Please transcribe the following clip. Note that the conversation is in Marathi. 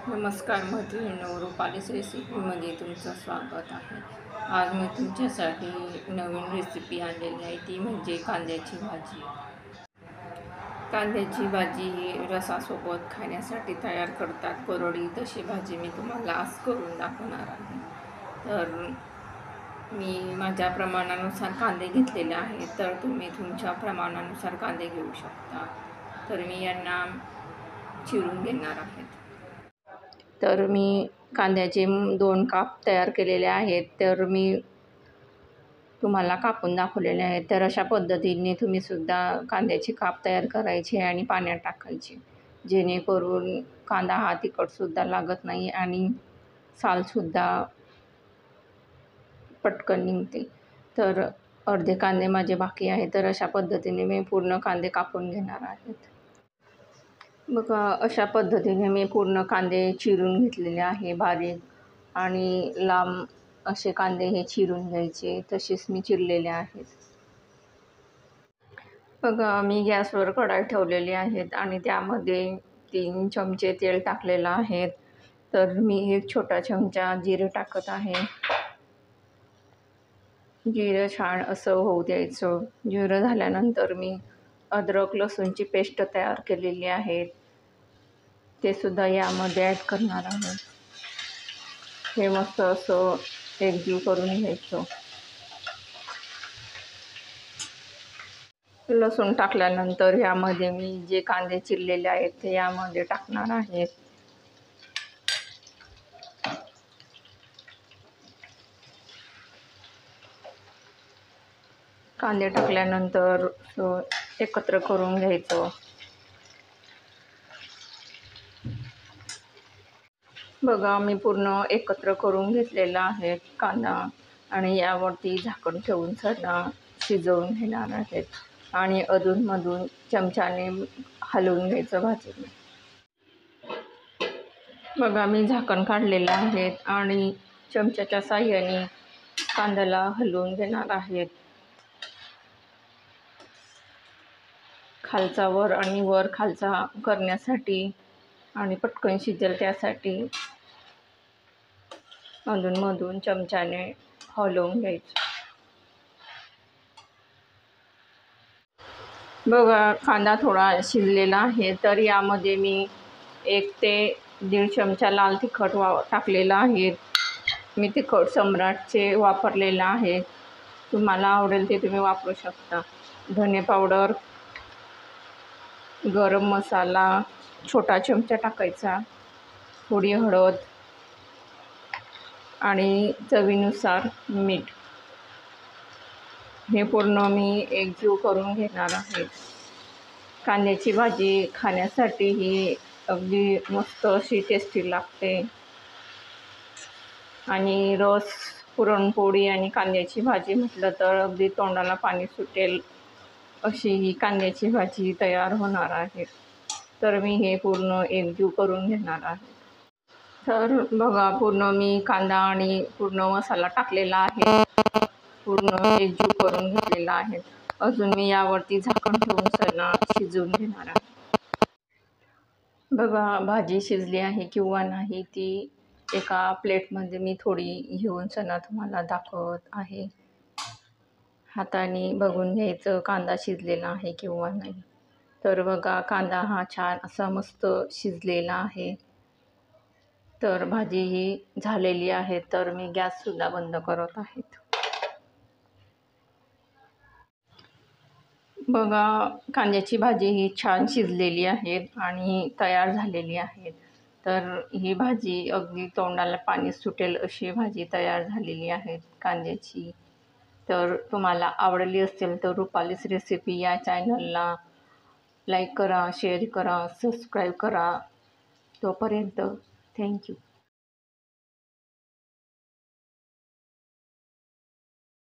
नमस्कार मैत्रिणींनो, रुपालीस रेसिपीमध्ये तुमचं स्वागत आहे. आज मी तुमच्यासाठी नवीन रेसिपी आणलेली आहे, ती म्हणजे कांद्याची भाजी. कांद्याची भाजी ही रसासोबत खाण्यासाठी तयार करतात कोरडी, तशी भाजी मी तुम्हाला आज करून दाखवणार आहे. तर मी माझ्या प्रमाणानुसार कांदे घेतलेले आहेत, तर तुम्ही तुमच्या प्रमाणानुसार कांदे घेऊ शकता. तर मी यांना चिरून घेणार आहे. तर मी कांद्याचे 2 काप तयार केलेले आहेत, तर मी तुम्हाला कापून दाखवलेले आहेत. तर अशा पद्धतीने तुम्हीसुद्धा कांद्याचे काप तयार करायचे आणि पाण्यात टाकायचे, जेणेकरून कांदा हा तिखटसुद्धा लागत नाही आणि सालसुद्धा पटकन निघते. तर अर्धे कांदे माझे बाकी आहेत, तर अशा पद्धतीने मी पूर्ण कांदे कापून घेणार आहेत. बघा, अशा पद्धतीने मी पूर्ण कांदे चिरून घेतलेले आहे बारीक आणि लांब असे कांदे हे चिरून घ्यायचे, तसेच मी चिरलेले आहेत. बघा, मी गॅसवर कढई ठेवलेली आहेत आणि त्यामध्ये 3 चमचे तेल टाकलेलं आहे. तर मी 1 छोटा चमचा जिरे टाकत आहे. जिरं छान असं होऊ द्यायचं. जिरं झाल्यानंतर मी अद्रक लसूणची पेस्ट तयार केलेली आहे, ते सुद्धा यामध्ये ॲड करणार आहे. हे मस्त असं एकजीव करून घ्यायचं. लसूण टाकल्यानंतर यामध्ये मी जे कांदे चिरलेले आहेत ते यामध्ये टाकणार आहे. कांदे टाकल्यानंतर एकत्र करून घ्यायचं. बघा, मी पूर्ण एकत्र करून घेतलेला आहे कांदा आणि यावरती झाकण ठेवून सगळा शिजवून घेणार आहेत आणि अधूनमधून चमच्याने हलवून घ्यायचं भाजीला. बघा, मी झाकण काढलेलं आहे आणि चमच्याच्या साहाय्याने कांद्याला हलवून घेणार आहेत. खालचा वर आणि वर खालचा करण्यासाठी आणि पटकन शिजेल त्यासाठी अधूनमधून चमच्याने हलवून घ्यायचं. बघा, कांदा थोडा शिजलेला आहे, तर यामध्ये मी 1 ते 1.5 चमचा लाल तिखट टाकलेला आहे. मी तिखट सम्राटचे वापरलेलं आहे, तुम्हाला आवडेल ते तुम्ही वापरू शकता. धने पावडर, गरम मसाला छोटा चमचा टाकायचा, थोडी हळद आणि चवीनुसार मीठ. हे पूर्ण मी एकजीव करून घेणार आहे. कांद्याची भाजी खाण्यासाठी ही अगदी मस्त अशी टेस्टी लागते आणि रस, पुरणपोळी आणि कांद्याची भाजी म्हटलं तर अगदी तोंडाला पाणी सुटेल अशी ही कांद्याची भाजी तयार होणार आहे. तर मी हे पूर्ण एकजीव करून घेणार आहे. तर बघा, पूर्ण मी कांदा आणि पूर्ण मसाला टाकलेला आहे, पूर्ण एकजीव करून घेतलेला आहे. अजून मी यावरती झाकण ठेवून सगळं शिजवून घेणार आहे. बघा, भाजी शिजली आहे किंवा नाही ती एका प्लेटमध्ये मी थोडी घेऊन सगळं तुम्हाला दाखवत आहे. हाताने बघून घ्यायचं कांदा शिजलेला आहे किंवा नाही. तर बघा, कांदा हा छान असा मस्त शिजलेला आहे. तर भाजी ही झालेली आहे, तर मी गॅससुद्धा बंद करत आहे. बघा, कांद्याची भाजी ही छान शिजलेली आहे आणि तयार झालेली आहे. तर ही भाजी अगदी तोंडाला पाणी सुटेल अशी भाजी तयार झालेली आहे कांद्याची. तर तुम्हाला आवडली असेल तर रुपालीस रेसिपी या चॅनलला लाईक करा, शेअर करा, सबस्क्राईब करा. तोपर्यंत थँक्यू.